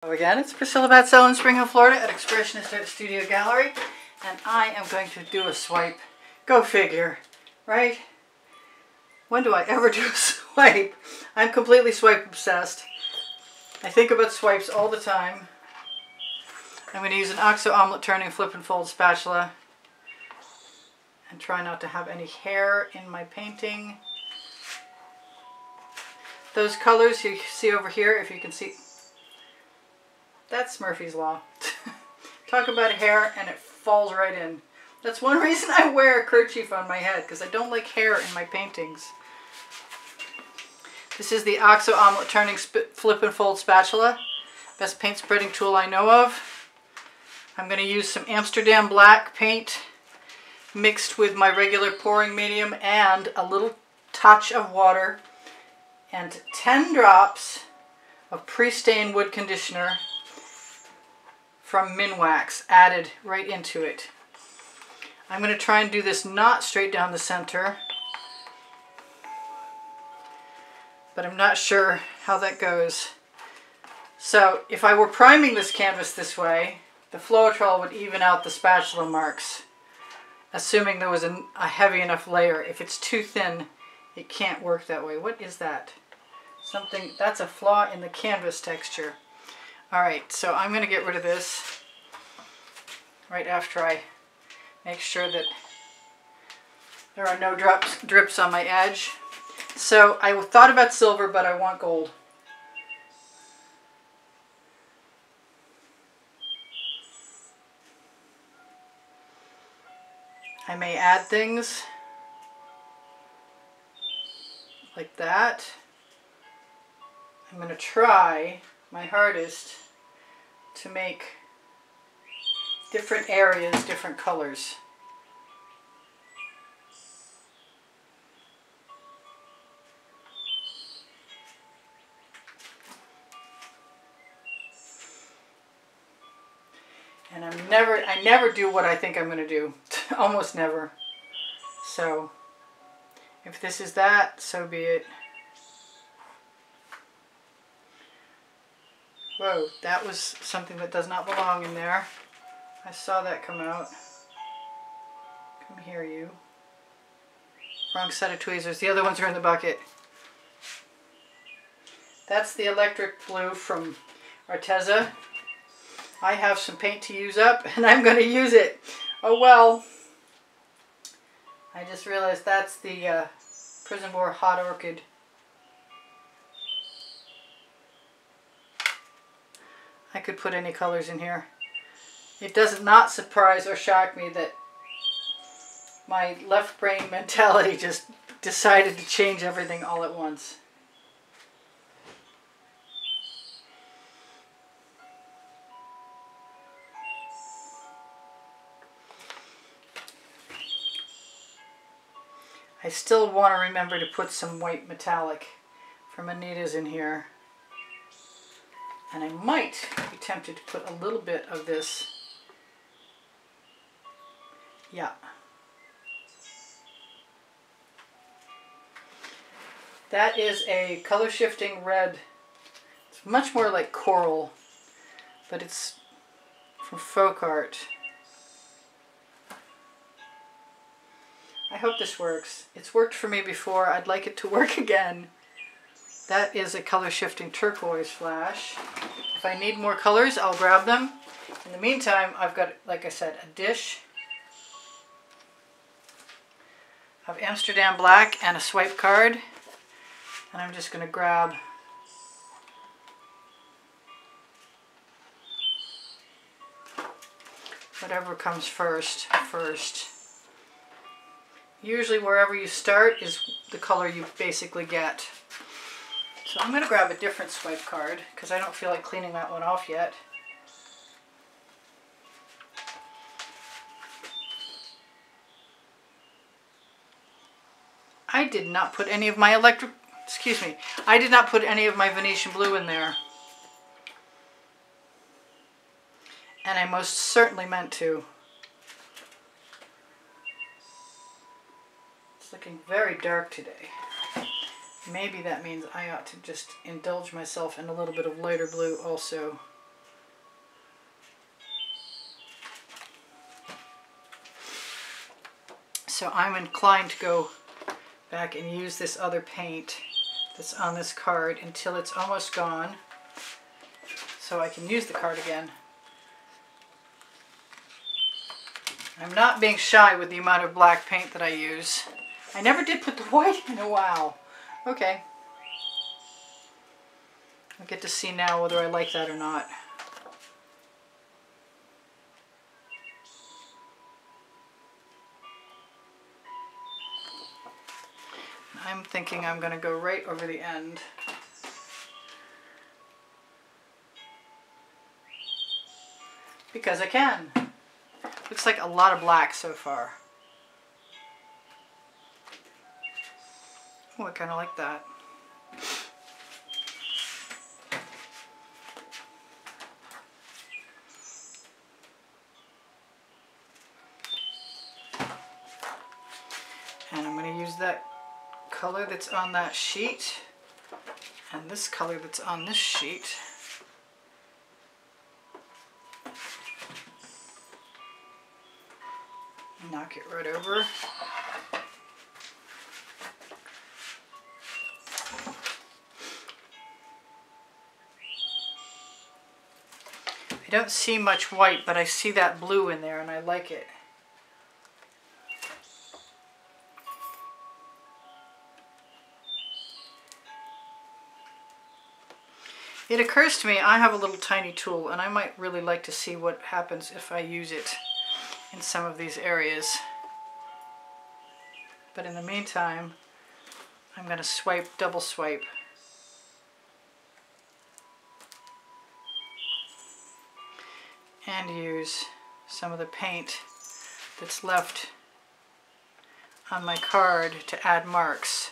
Hello again, it's Priscilla Batzell in Spring Hill, Florida at Expressionist Art Studio Gallery, and I am going to do a swipe. Go figure, right? When do I ever do a swipe? I'm completely swipe obsessed. I think about swipes all the time. I'm going to use an OXO omelet turning flip and fold spatula and try not to have any hair in my painting. Those colors you see over here, if you can see, that's Murphy's Law. Talk about hair and it falls right in. That's one reason I wear a kerchief on my head, because I don't like hair in my paintings. This is the OXO omelet turning flip and fold spatula. Best paint spreading tool I know of. I'm going to use some Amsterdam black paint mixed with my regular pouring medium and a little touch of water and 10 drops of pre-stained wood conditioner from Minwax added right into it. I'm going to try and do this not straight down the center, but I'm not sure how that goes. So if I were priming this canvas this way, the Floetrol would even out the spatula marks, assuming there was a heavy enough layer. If it's too thin, it can't work that way. What is that? Something, that's a flaw in the canvas texture. Alright, so I'm going to get rid of this right after I make sure that there are no drips on my edge. So I thought about silver, but I want gold. I may add things like that. I'm going to try my hardest to make different areas different colors. And I never do what I think I'm going to do. Almost never. So if this is that, so be it. Whoa, that was something that does not belong in there. I saw that come out. Come here, you. Wrong set of tweezers. The other ones are in the bucket. That's the electric blue from Arteza. I have some paint to use up, and I'm going to use it. Oh well. I just realized that's the Prison Boar Hot Orchid. I could put any colors in here. It does not surprise or shock me that my left brain mentality just decided to change everything all at once. I still want to remember to put some white metallic from Anita's in here. And I might be tempted to put a little bit of this. Yeah. That is a color shifting red. It's much more like coral, but it's from Folk Art. I hope this works. It's worked for me before. I'd like it to work again. That is a color shifting turquoise flash. If I need more colors, I'll grab them. In the meantime, I've got, like I said, a dish of Amsterdam black and a swipe card. And I'm just going to grab whatever comes first. Usually wherever you start is the color you basically get. So I'm going to grab a different swipe card because I don't feel like cleaning that one off yet. I did not put any of my I did not put any of my Venetian blue in there. And I most certainly meant to. It's looking very dark today. Maybe that means I ought to just indulge myself in a little bit of lighter blue also. So I'm inclined to go back and use this other paint that's on this card until it's almost gone, so I can use the card again. I'm not being shy with the amount of black paint that I use. I never did put the white in a while. Okay. I'll get to see now whether I like that or not. I'm thinking I'm going to go right over the end. Because I can. Looks like a lot of black so far. Oh, I kind of like that. And I'm going to use that color that's on that sheet and this color that's on this sheet. Knock it right over. I don't see much white, but I see that blue in there and I like it. It occurs to me I have a little tiny tool and I might really like to see what happens if I use it in some of these areas. But in the meantime, I'm going to swipe, double swipe. And use some of the paint that's left on my card to add marks.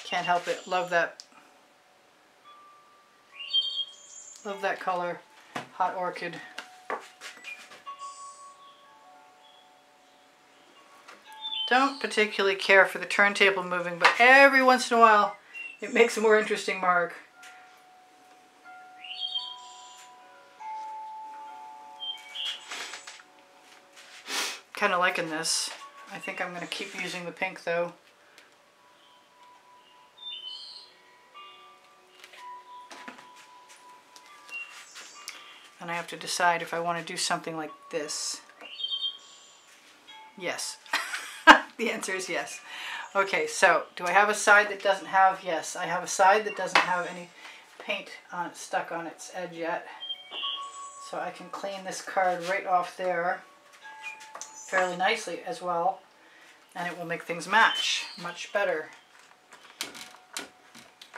Can't help it. Love that. Love that color. Hot Orchid. Don't particularly care for the turntable moving, but every once in a while it makes a more interesting mark. Kind of liking this. I think I'm going to keep using the pink though. And I have to decide if I want to do something like this. Yes. The answer is yes. Okay, so do I have a side that doesn't have? Yes, I have a side that doesn't have any paint stuck on its edge yet. So I can clean this card right off there fairly nicely as well. And it will make things match much better.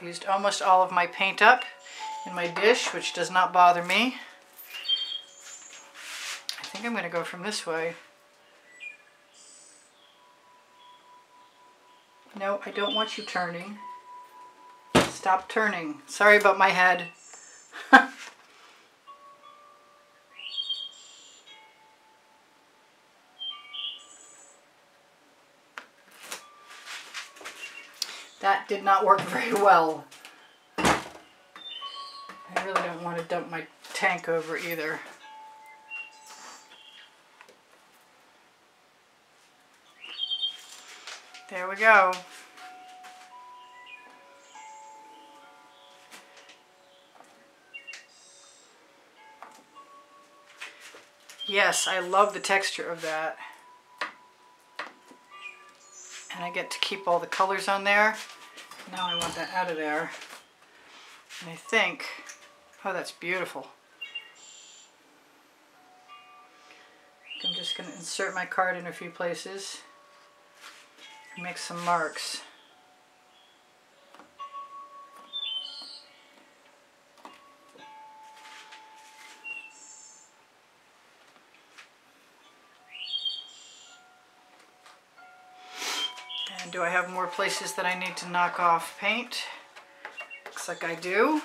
Used almost all of my paint up in my dish, which does not bother me. I think I'm going to go from this way. No, I don't want you turning. Stop turning. Sorry about my head. That did not work very well. I really don't want to dump my tank over either. There we go. Yes, I love the texture of that. And I get to keep all the colors on there. Now I want that out of there. And I think, oh, that's beautiful. I'm just going to insert my card in a few places. Make some marks. And do I have more places that I need to knock off paint? Looks like I do.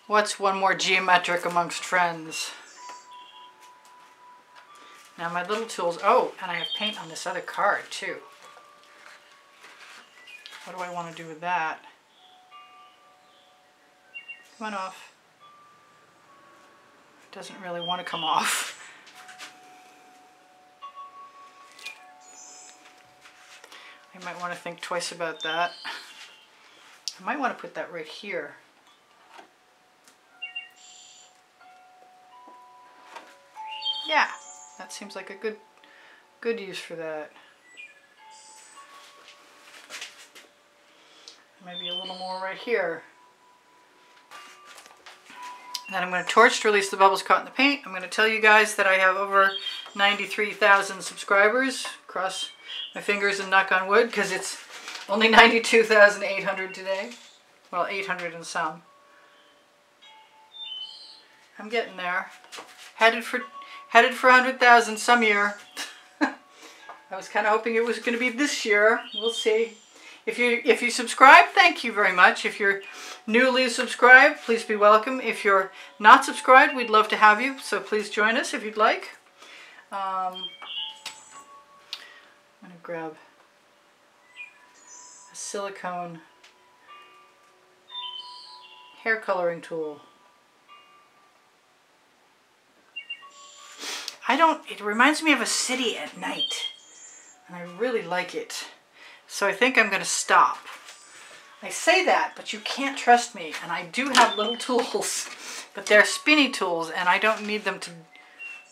What's one more geometric amongst friends? Now my little tools, oh, and I have paint on this other card too. What do I want to do with that? Come on off. doesn't really want to come off. I might want to think twice about that. I might want to put that right here. Yeah, that seems like a good use for that. Maybe a little more right here. And then I'm going to torch to release the bubbles caught in the paint. I'm going to tell you guys that I have over 93,000 subscribers. Cross my fingers and knock on wood, because it's only 92,800 today. Well, 800 and some. I'm getting there. Headed for 100,000 some year. I was kind of hoping it was going to be this year. We'll see. If you subscribe, thank you very much. If you're newly subscribed, please be welcome. If you're not subscribed, we'd love to have you. So please join us if you'd like. I'm going to grab a silicone hair coloring tool. It reminds me of a city at night, and I really like it. So I think I'm going to stop. I say that, but you can't trust me, and I do have little tools, but they're spinny tools, and I don't need them to,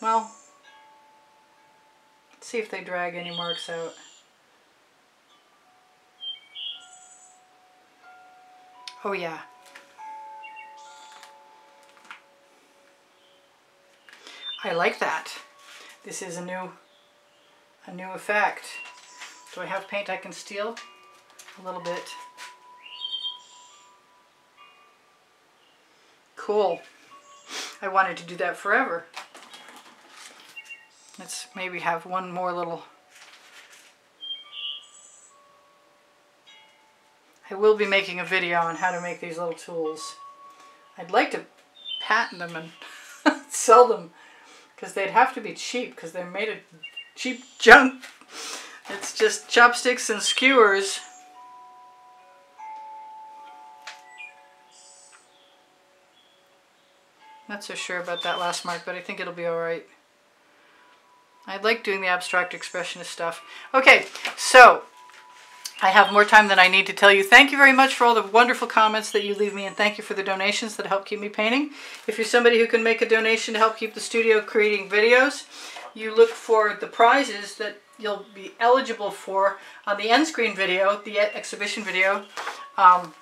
well, let's see if they drag any marks out. Oh yeah. I like that. This is a new effect. Do I have paint I can steal? A little bit. Cool. I wanted to do that forever. Let's maybe have one more little... I will be making a video on how to make these little tools. I'd like to patent them and sell them, because they'd have to be cheap, because they're made of cheap junk. It's just chopsticks and skewers. Not so sure about that last mark, but I think it'll be alright. I like doing the abstract expressionist stuff. Okay, so I have more time than I need to tell you. Thank you very much for all the wonderful comments that you leave me, and thank you for the donations that help keep me painting. If you're somebody who can make a donation to help keep the studio creating videos, you look for the prizes that you'll be eligible for on the end screen video, the exhibition video.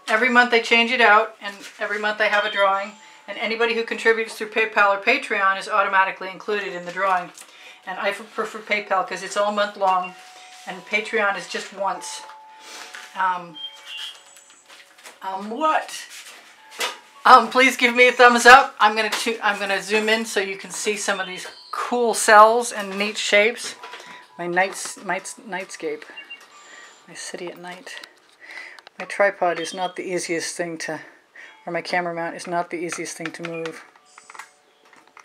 Every month I change it out, and every month I have a drawing, and anybody who contributes through PayPal or Patreon is automatically included in the drawing. And I prefer PayPal because it's all month long, and Patreon is just once. Please give me a thumbs up. I'm gonna zoom in so you can see some of these cool cells and neat shapes. My nightscape, my city at night. My tripod is not the easiest thing to, or my camera mount is not the easiest thing to move.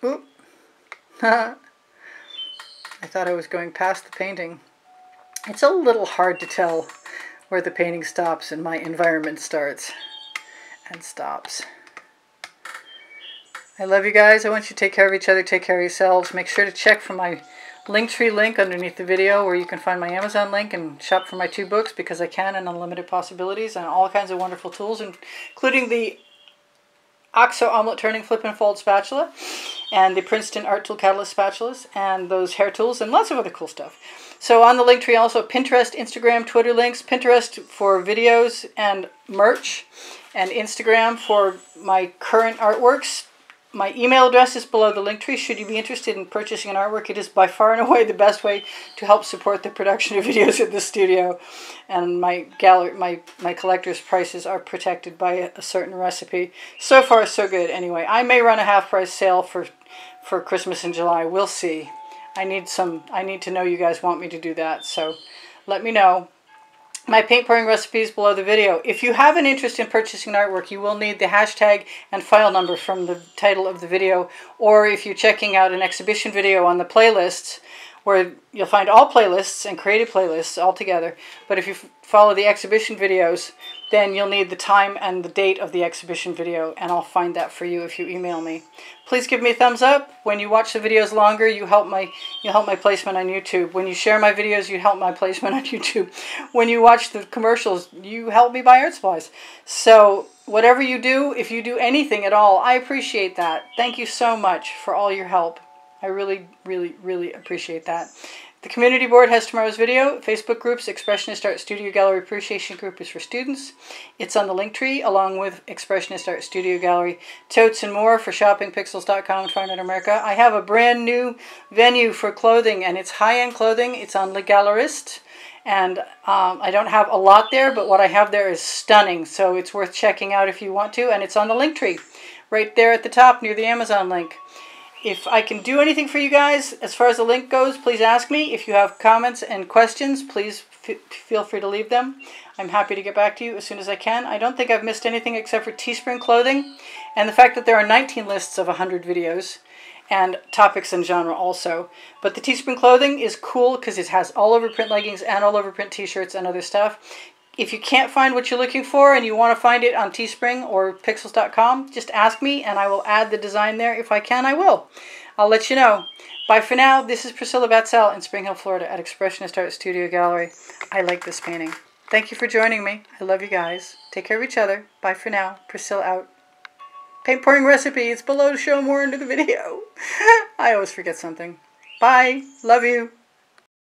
Oop. I thought I was going past the painting. It's a little hard to tell where the painting stops and my environment starts and stops. I love you guys. I want you to take care of each other, take care of yourselves. Make sure to check for my Linktree link underneath the video, where you can find my Amazon link and shop for my 2 books, Because I Can and Unlimited Possibilities, and all kinds of wonderful tools, including the OXO omelet turning flip and fold spatula, and the Princeton art tool catalyst spatulas, and those hair tools, and lots of other cool stuff. So on the Linktree also Pinterest, Instagram, Twitter links. Pinterest for videos and merch, and Instagram for my current artworks. My email address is below the Linktree. Should you be interested in purchasing an artwork, it is by far and away the best way to help support the production of videos at the studio. And my gallery, my collector's prices are protected by a certain recipe. So far, so good. Anyway, I may run a half-price sale for Christmas in July. We'll see. I need to know you guys want me to do that, so let me know. My paint pouring recipes below the video. If you have an interest in purchasing artwork, you will need the hashtag and file number from the title of the video, or if you're checking out an exhibition video on the playlists, where you'll find all playlists and creative playlists all together. But if you follow the exhibition videos, then you'll need the time and the date of the exhibition video, and I'll find that for you if you email me. Please give me a thumbs up. When you watch the videos longer, you help my placement on YouTube. When you share my videos, you help my placement on YouTube. When you watch the commercials, you help me buy art supplies. So whatever you do, if you do anything at all, I appreciate that. Thank you so much for all your help. I really, really, really appreciate that. The community board has tomorrow's video. Facebook groups, Expressionist Art Studio Gallery Appreciation Group is for students. It's on the link tree, along with Expressionist Art Studio Gallery, totes and more for shoppingpixels.com and Fine Art America. I have a brand new venue for clothing, and it's high-end clothing. It's on Le Gallerist, and I don't have a lot there, but what I have there is stunning, so it's worth checking out if you want to, and it's on the link tree, right there at the top near the Amazon link. If I can do anything for you guys, as far as the link goes, please ask me. If you have comments and questions, please feel free to leave them. I'm happy to get back to you as soon as I can. I don't think I've missed anything except for Teespring clothing, and the fact that there are 19 lists of 100 videos, and topics and genre also. But the Teespring clothing is cool because it has all over print leggings and all over print t-shirts and other stuff. If you can't find what you're looking for and you want to find it on Teespring or pixels.com, just ask me and I will add the design there. If I can, I will. I'll let you know. Bye for now. This is Priscilla Batzell in Spring Hill, Florida at Expressionist Art Studio Gallery. I like this painting. Thank you for joining me. I love you guys. Take care of each other. Bye for now. Priscilla out. Paint pouring recipe. It's below to show more into the video. I always forget something. Bye. Love you.